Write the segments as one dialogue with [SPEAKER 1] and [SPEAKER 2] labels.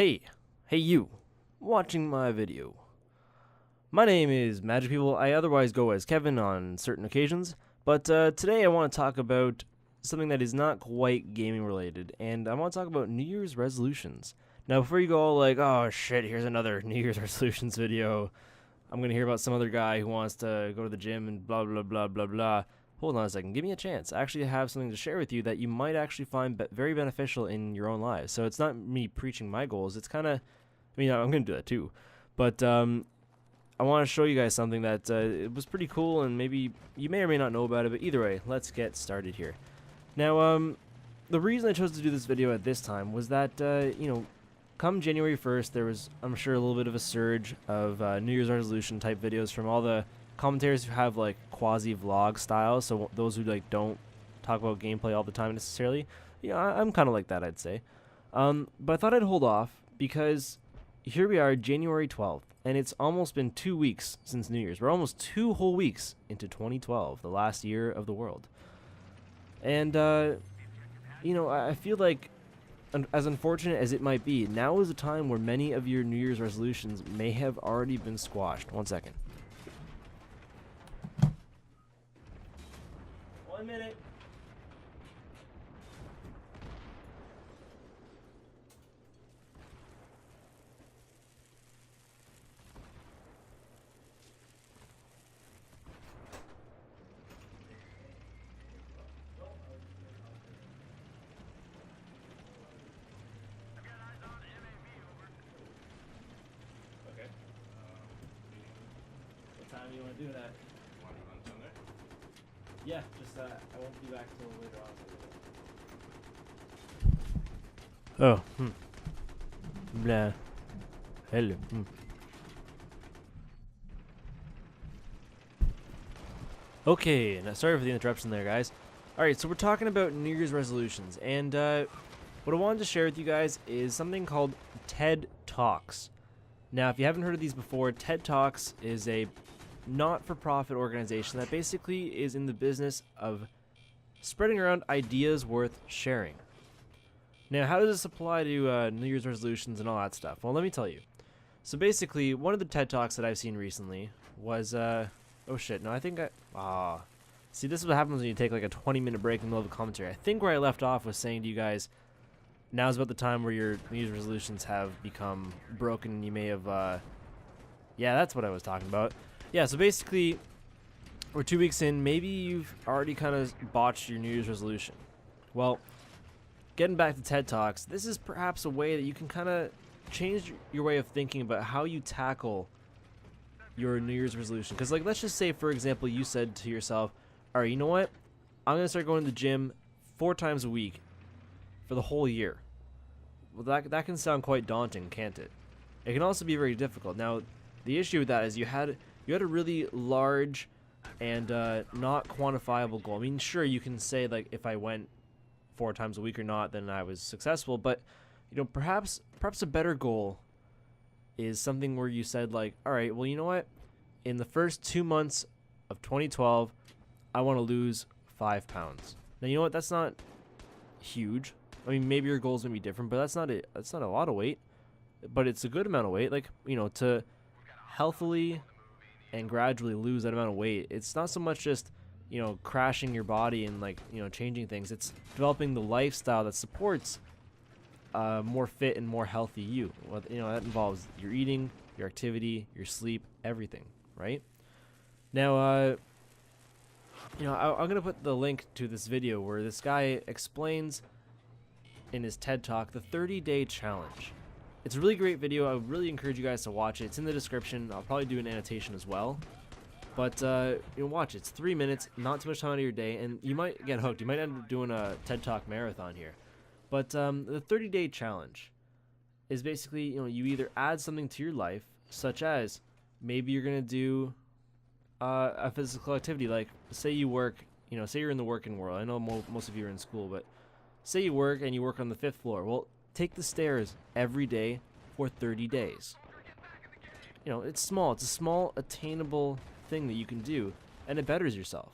[SPEAKER 1] Hey you, watching my video. My name is Magicpeople. I otherwise go as Kevin on certain occasions, but today I want to talk about something that is not quite gaming related, and I want to talk about New Year's resolutions. Now, before you go all like, oh shit, here's another New Year's resolutions video, I'm going to hear about some other guy who wants to go to the gym and blah blah blah blah blah. Hold on a second, give me a chance. I actually have something to share with you that you might actually find very beneficial in your own lives. So it's not me preaching my goals, it's kind of, I'm going to do that too. But I want to show you guys something that it was pretty cool, and maybe you may or may not know about it, but either way, let's get started here. Now, the reason I chose to do this video at this time was that, come January 1st, there was, I'm sure, a little bit of a surge of New Year's resolution type videos from all the commentators who have like quasi-vlog style, so those who like don't talk about gameplay all the time necessarily. I'm kind of like that, I'd say. But I thought I'd hold off because here we are, January 12th, and it's almost been 2 weeks since New Year's. We're almost 2 whole weeks into 2012, the last year of the world. And, I feel like, as unfortunate as it might be, now is a time where many of your New Year's resolutions may have already been squashed. 1 second. 1 minute. Time you want to do that? Yeah, just I won't be back till later on. Oh, blah. Hello. Okay, now sorry for the interruption there, guys. Alright, so we're talking about New Year's resolutions, and what I wanted to share with you guys is something called TED Talks. Now, if you haven't heard of these before, TED Talks is a not-for-profit organization that basically is in the business of spreading around ideas worth sharing. Now, how does this apply to New Year's resolutions and all that stuff? Well, let me tell you. So basically, one of the TED Talks that I've seen recently was, oh shit, no, I think see, this is what happens when you take like a 20-minute break in the middle of a commentary. I think where I left off was saying to you guys, now's about the time where your New Year's resolutions have become broken and you may have, yeah, that's what I was talking about. Yeah, so basically, we're 2 weeks in, maybe you've already kind of botched your New Year's resolution. Well, getting back to TED Talks, this is perhaps a way that you can kind of change your way of thinking about how you tackle your New Year's resolution. Because, like, let's just say, for example, you said to yourself, all right, you know what? I'm going to start going to the gym 4 times a week for the whole year. Well, that can sound quite daunting, can't it? It can also be very difficult. Now, the issue with that is you had a really large and not quantifiable goal. I mean, sure, you can say, like, if I went 4 times a week or not, then I was successful. But, perhaps a better goal is something where you said, like, all right, well, you know what? In the first 2 months of 2012, I want to lose 5 pounds. Now, you know what? That's not huge. I mean, maybe your goals may be different, but that's not a lot of weight. But it's a good amount of weight. Like, to healthily and gradually lose that amount of weight, it's not so much just crashing your body and like changing things. It's developing the lifestyle that supports more fit and more healthy you. Well, that involves your eating, your activity, your sleep, everything, right? Now I'm gonna put the link to this video where this guy explains in his TED Talk the 30-day challenge. It's a really great video. I would really encourage you guys to watch it. It's in the description. I'll probably do an annotation as well. But watch it. It's 3 minutes, not too much time out of your day, and you might get hooked. You might end up doing a TED Talk marathon here. But the 30-day challenge is basically, you either add something to your life, such as maybe you're gonna do a physical activity. Like, say you work, say you're in the working world. I know most of you are in school, but say you work and you work on the 5th floor. Well, take the stairs every day for 30 days. It's small. It's a small, attainable thing that you can do, and it betters yourself.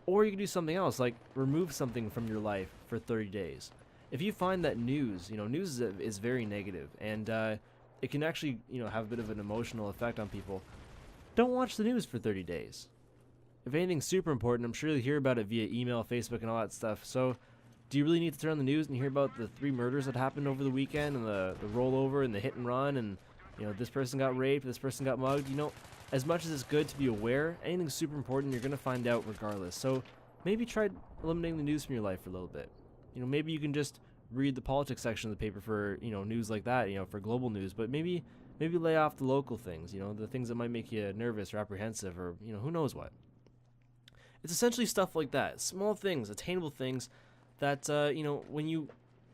[SPEAKER 1] Or you can do something else, like remove something from your life for 30 days. if you find that news, news is very negative, and it can actually, have a bit of an emotional effect on people, don't watch the news for 30 days. If anything's super important, I'm sure you'll hear about it via email, Facebook, and all that stuff. So do you really need to turn on the news and hear about the 3 murders that happened over the weekend, and the rollover and the hit and run, and this person got raped, this person got mugged? As much as it's good to be aware, anything super important you're going to find out regardless. So maybe try eliminating the news from your life for a little bit. Maybe you can just read the politics section of the paper for, news like that, for global news, but maybe lay off the local things, the things that might make you nervous or apprehensive, or, who knows what. It's essentially stuff like that, small things, attainable things that, when you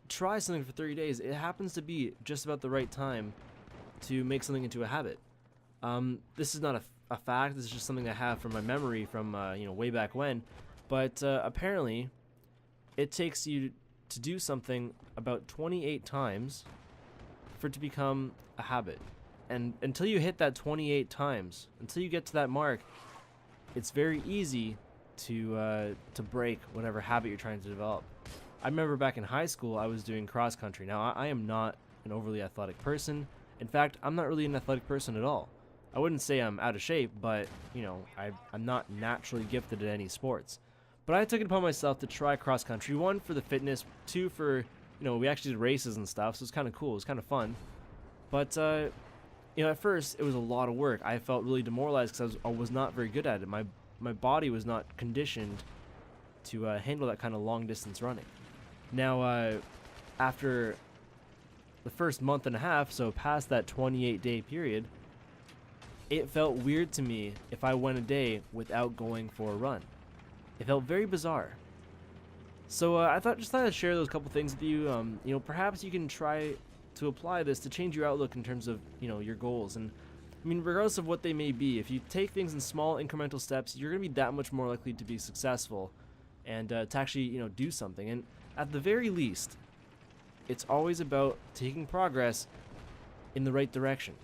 [SPEAKER 1] try something for 30 days, it happens to be just about the right time to make something into a habit. This is not a fact. This is just something I have from my memory from, way back when. But apparently, it takes you to do something about 28 times for it to become a habit. And until you hit that 28 times, until you get to that mark, it's very easy to break whatever habit you're trying to develop. I remember back in high school, I was doing cross country. Now, I am not an overly athletic person. In fact, I'm not really an athletic person at all. I wouldn't say I'm out of shape, but, I'm not naturally gifted at any sports. But I took it upon myself to try cross country. 1, for the fitness. 2, for, we actually did races and stuff, so it's kind of cool. It was kind of fun. But, at first, it was a lot of work. I felt really demoralized because I was not very good at it. My body was not conditioned to handle that kind of long distance running. Now, after the first month and a half, so past that 28-day period, it felt weird to me if I went a day without going for a run. It felt very bizarre. So I thought I'd share those couple things with you. Perhaps you can try to apply this to change your outlook in terms of, your goals. And I mean, regardless of what they may be, if you take things in small incremental steps, you're going to be that much more likely to be successful and to actually, do something. And at the very least, it's always about taking progress in the right direction.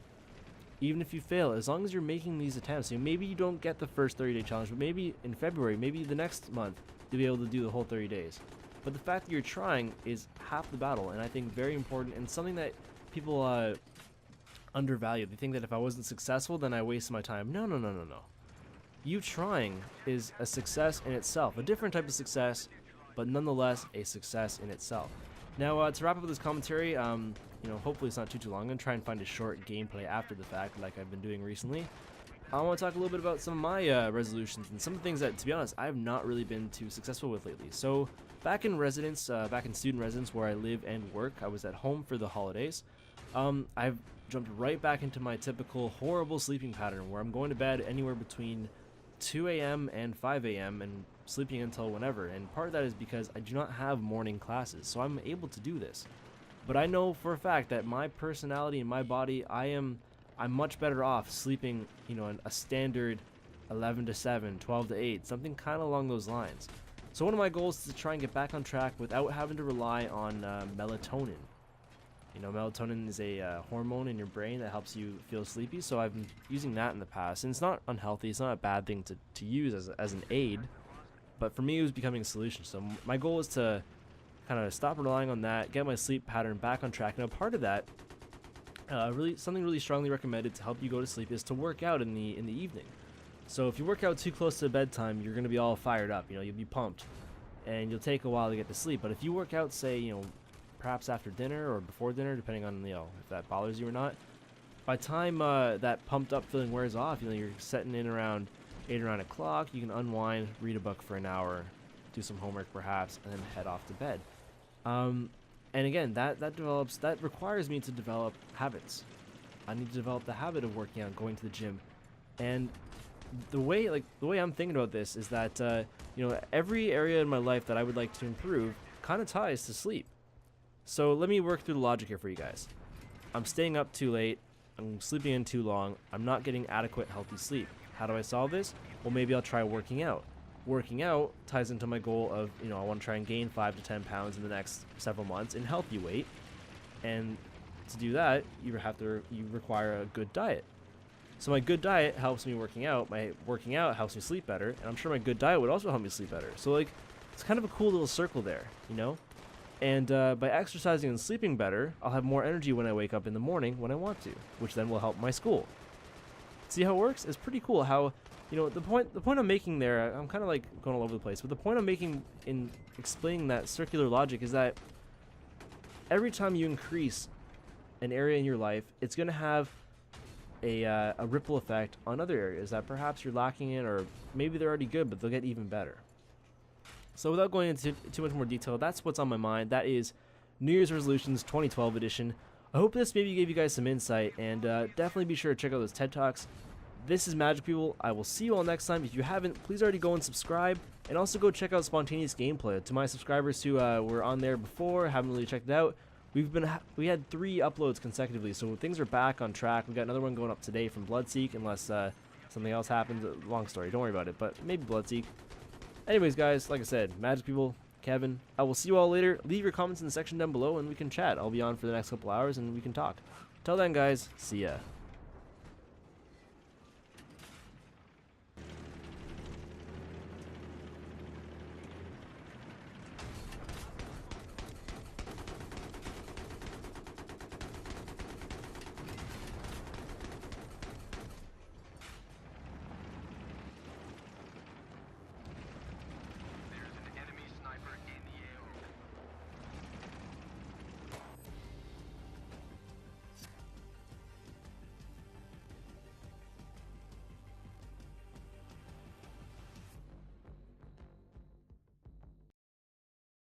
[SPEAKER 1] Even if you fail, as long as you're making these attempts, maybe you don't get the first 30-day challenge, but maybe in February, maybe the next month, you'll be able to do the whole 30 days. But the fact that you're trying is half the battle, and I think very important, and something that people undervalue. They think that if I wasn't successful, then I wasted my time. No. You trying is a success in itself, a different type of success, but nonetheless a success in itself. Now, to wrap up this commentary, hopefully it's not too long. I'm going to try and find a short gameplay after the fact, like I've been doing recently. I want to talk a little bit about some of my resolutions and some of the things that, to be honest, I have not really been too successful with lately. So, back in student residence where I live and work, I was at home for the holidays. I've jumped right back into my typical horrible sleeping pattern where I'm going to bed anywhere between 2 a.m. and 5 a.m. and sleeping until whenever. And part of that is because I do not have morning classes, so I'm able to do this. But I know for a fact that my personality and my body, I'm much better off sleeping, in a standard 11 to 7, 12 to 8, something kind of along those lines. So one of my goals is to try and get back on track without having to rely on melatonin. Melatonin is a hormone in your brain that helps you feel sleepy, so I've been using that in the past. And it's not unhealthy, it's not a bad thing to use as an aid, but for me it was becoming a solution. So my goal is to kind of stop relying on that, get my sleep pattern back on track. Now, part of that, something really strongly recommended to help you go to sleep is to work out in the evening. So if you work out too close to bedtime, you're going to be all fired up. You'll be pumped, and you'll take a while to get to sleep. But if you work out, say, perhaps after dinner or before dinner, depending on if that bothers you or not, by the time that pumped up feeling wears off, you're setting in around 8 or 9 o'clock. You can unwind, read a book for an hour, do some homework perhaps, and then head off to bed. And again, that requires me to develop habits. I need to develop the habit of working out, going to the gym. And the way I'm thinking about this is that every area in my life that I would like to improve kind of ties to sleep. So let me work through the logic here for you guys. I'm staying up too late, I'm sleeping in too long, I'm not getting adequate healthy sleep. How do I solve this? Well, maybe I'll try working out. Working out ties into my goal of, I want to try and gain 5 to 10 pounds in the next several months in healthy weight. And to do that, you require a good diet. So my good diet helps me working out. My working out helps me sleep better. And I'm sure my good diet would also help me sleep better. So it's kind of a cool little circle there, And by exercising and sleeping better, I'll have more energy when I wake up in the morning when I want to, which then will help my school. See how it works? It's pretty cool how, the point I'm making there, I'm kind of like going all over the place, but the point I'm making in explaining that circular logic is that every time you increase an area in your life, it's going to have a ripple effect on other areas that perhaps you're lacking in, or maybe they're already good, but they'll get even better. So without going into too much more detail, that's what's on my mind. That is New Year's Resolutions 2012 edition. I hope this maybe gave you guys some insight, and definitely be sure to check out those TED Talks. This is Magic People. I will see you all next time. If you haven't, please already go and subscribe, and also go check out Spontaneous Gameplay. To my subscribers who were on there before, haven't really checked it out, we had 3 uploads consecutively, so things are back on track. We got another one going up today from Bloodseek, unless something else happens. Long story, don't worry about it, but maybe Bloodseek. Anyways, guys, like I said, Magic People, Kevin, I will see you all later. Leave your comments in the section down below, and we can chat. I'll be on for the next couple hours, and we can talk. Till then, guys, see ya.